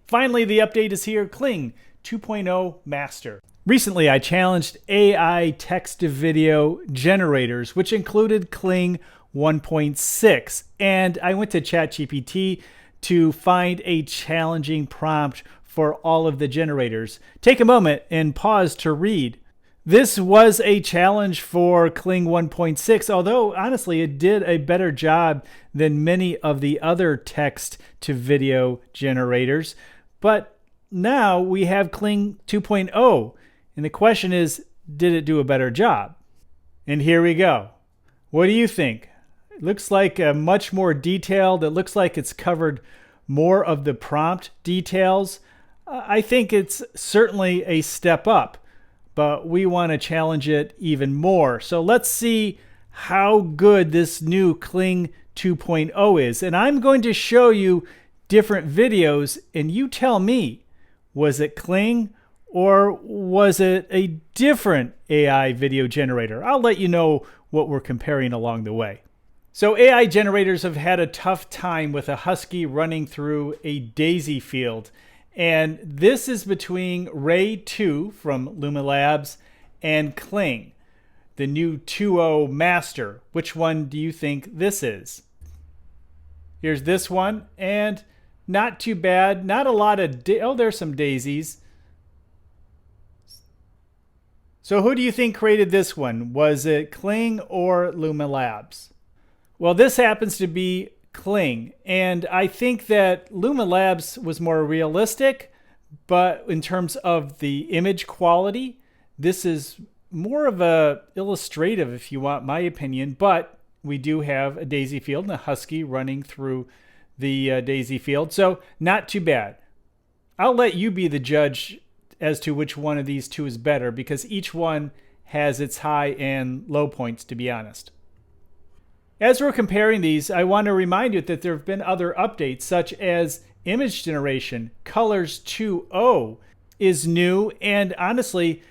Finally, the update is here, Kling 2.0 Master. Recently, I challenged AI text-to-video generators, which included Kling 1.6, and I went to ChatGPT to find a challenging prompt for all of the generators. Take a moment and pause to read. This was a challenge for Kling 1.6, although honestly it did a better job than many of the other text-to-video generators. But now we have Kling 2.0, and the question is, did it do a better job? And here we go. What do you think? It looks like much more detailed. It looks like it's covered more of the prompt details. I think it's certainly a step up, but we want to challenge it even more. So let's see how good this new Kling 2.0 is. And I'm going to show you different videos, and you tell me, was it Kling or was it a different AI video generator? I'll let you know what we're comparing along the way. So AI generators have had a tough time with a Husky running through a daisy field. And this is between Ray 2 from Luma Labs and Kling, the new 2.0 Master. Which one do you think this is? Here's this one, and not too bad. Not a lot of, there's some daisies. So who do you think created this one? Was it Kling or Luma Labs? Well, this happens to be Kling, and I think that Luma Labs was more realistic, but in terms of the image quality, this is more of a illustrative, if you want my opinion, but we do have a daisy field and a Husky running through the daisy field, so not too bad. I'll let you be the judge as to which one of these two is better, because each one has its high and low points, to be honest. As we're comparing these, I want to remind you that there have been other updates, such as image generation. Colors 2.0 is new, and honestly,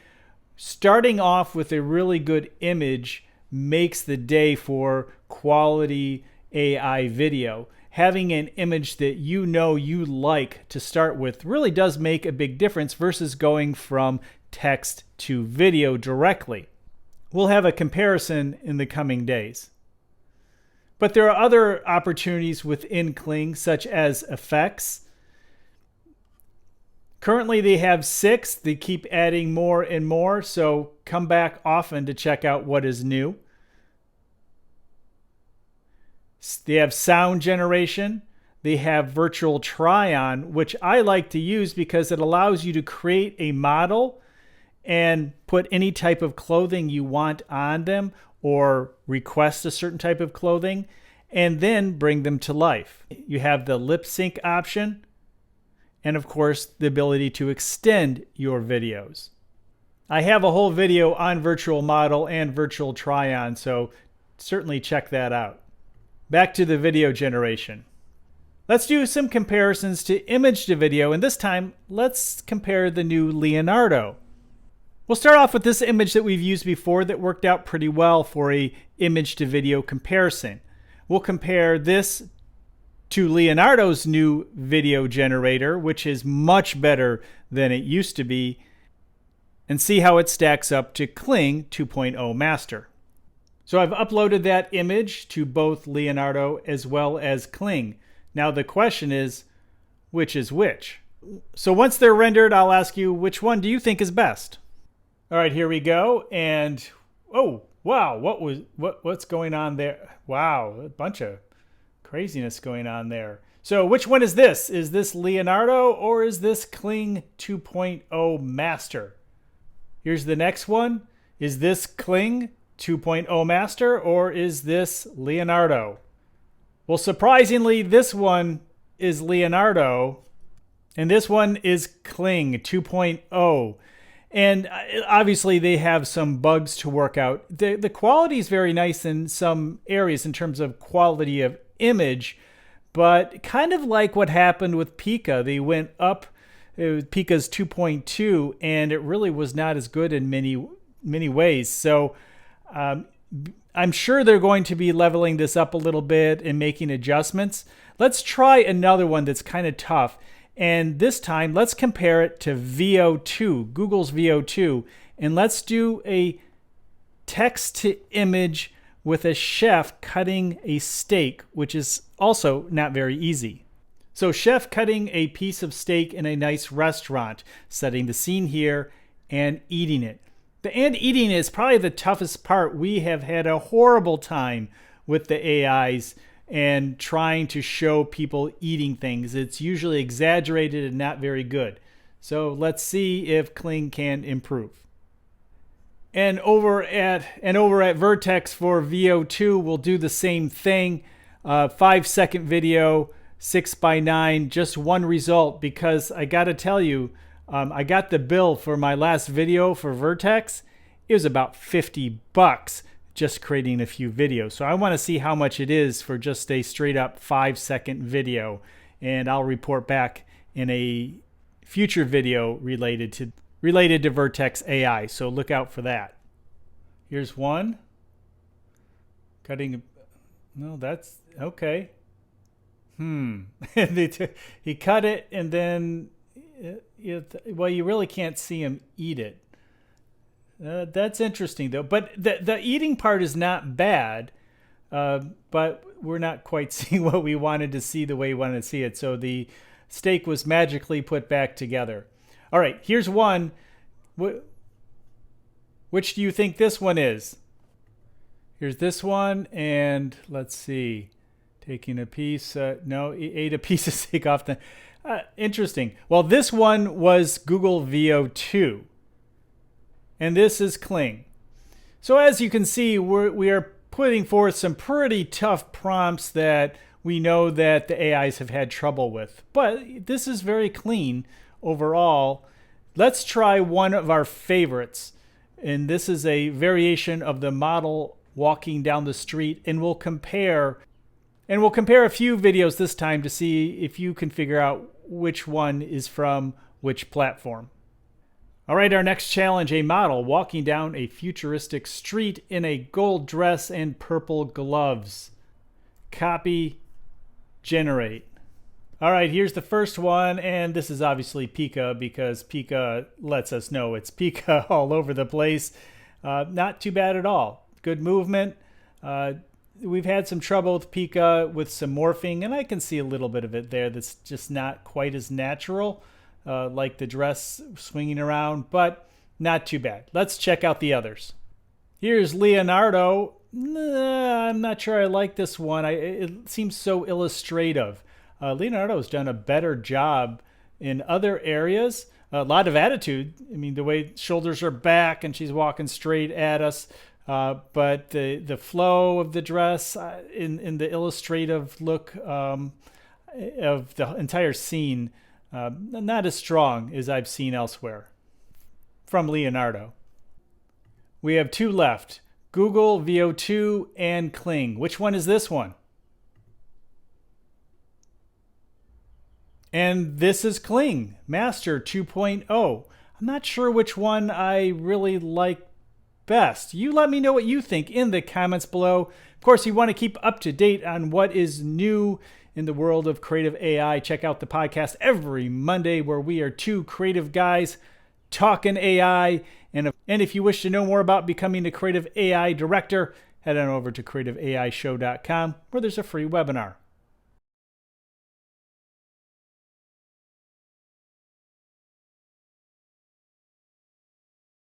starting off with a really good image makes the day for quality AI video. Having an image that you know you like to start with really does make a big difference versus going from text to video directly. We'll have a comparison in the coming days. But there are other opportunities within Kling, such as effects. Currently they have 6. They keep adding more and more, so come back often to check out what is new. They have sound generation. They have virtual try-on, which I like to use because it allows you to create a model and put any type of clothing you want on them, or request a certain type of clothing, and then bring them to life. You have the lip sync option, and of course, the ability to extend your videos. I have a whole video on virtual model and virtual try-on, so certainly check that out. Back to the video generation. Let's do some comparisons to image to video, and this time, let's compare the new Leonardo. We'll start off with this image that we've used before that worked out pretty well for a image to video comparison. We'll compare this to Leonardo's new video generator, which is much better than it used to be, and see how it stacks up to Kling 2.0 Master. So I've uploaded that image to both Leonardo as well as Kling. Now the question is, which is which? So once they're rendered, I'll ask you, which one do you think is best? All right, here we go. And oh, wow, what's going on there? Wow, a bunch of craziness going on there. So which one is this? Is this Leonardo or is this Kling 2.0 Master? Here's the next one. Is this Kling 2.0 Master or is this Leonardo? Well, surprisingly, this one is Leonardo and this one is Kling 2.0. And obviously they have some bugs to work out. The quality is very nice in some areas in terms of quality of image, but kind of like what happened with Pika. They went up, Pika's 2.2, and it really was not as good in many ways. So I'm sure they're going to be leveling this up a little bit and making adjustments. Let's try another one that's kind of tough. And this time, let's compare it to VO2, Google's VO2, and let's do a text to image with a chef cutting a steak, which is also not very easy. So chef cutting a piece of steak in a nice restaurant, setting the scene here and eating it. And eating is probably the toughest part. We have had a horrible time with the AIs and trying to show people eating things. It's usually exaggerated and not very good. So let's see if Kling can improve. And over at Vertex for VO2, we'll do the same thing. 5-second video, 6:9, just one result, because I got to tell you, I got the bill for my last video for Vertex. It was about $50 just creating a few videos. So I want to see how much it is for just a straight up 5-second video. And I'll report back in a future video related to Vertex AI. So look out for that. Here's one. No, that's okay. He cut it and then, well, you really can't see him eat it. That's interesting, though. But the eating part is not bad, but we're not quite seeing what we wanted to see the way we wanted to see it. So the steak was magically put back together. All right, here's one. Which do you think this one is? Here's this one, and let's see. Taking a piece. No, he ate a piece of steak off the... interesting. Well, this one was Google VO2. And this is Kling. So as you can see, we are putting forth some pretty tough prompts that we know that the AIs have had trouble with. But this is very clean overall. Let's try one of our favorites. And this is a variation of the model walking down the street. And we'll compare a few videos this time to see if you can figure out which one is from which platform. All right, our next challenge, a model walking down a futuristic street in a gold dress and purple gloves. Copy, generate. All right, here's the first one, and this is obviously Pika because Pika lets us know it's Pika all over the place. Not too bad at all. Good movement. We've had some trouble with Pika with some morphing, and I can see a little bit of it there that's just not quite as natural. Like the dress swinging around, but not too bad. Let's check out the others. Here's Leonardo. I'm not sure I like this one. It seems so illustrative. Leonardo's done a better job in other areas. A lot of attitude. I mean, the way shoulders are back and she's walking straight at us. But the flow of the dress in the illustrative look of the entire scene, not as strong as I've seen elsewhere from Leonardo. We have two left, Google, VO2, and Kling. Which one is this one? And this is Kling, Master 2.0. I'm not sure which one I really like best. You let me know what you think in the comments below. Of course, you want to keep up to date on what is new in the world of creative AI. Check out the podcast every Monday where we are two creative guys talking AI. And if you wish to know more about becoming a creative AI director, head on over to creativeaishow.com where there's a free webinar.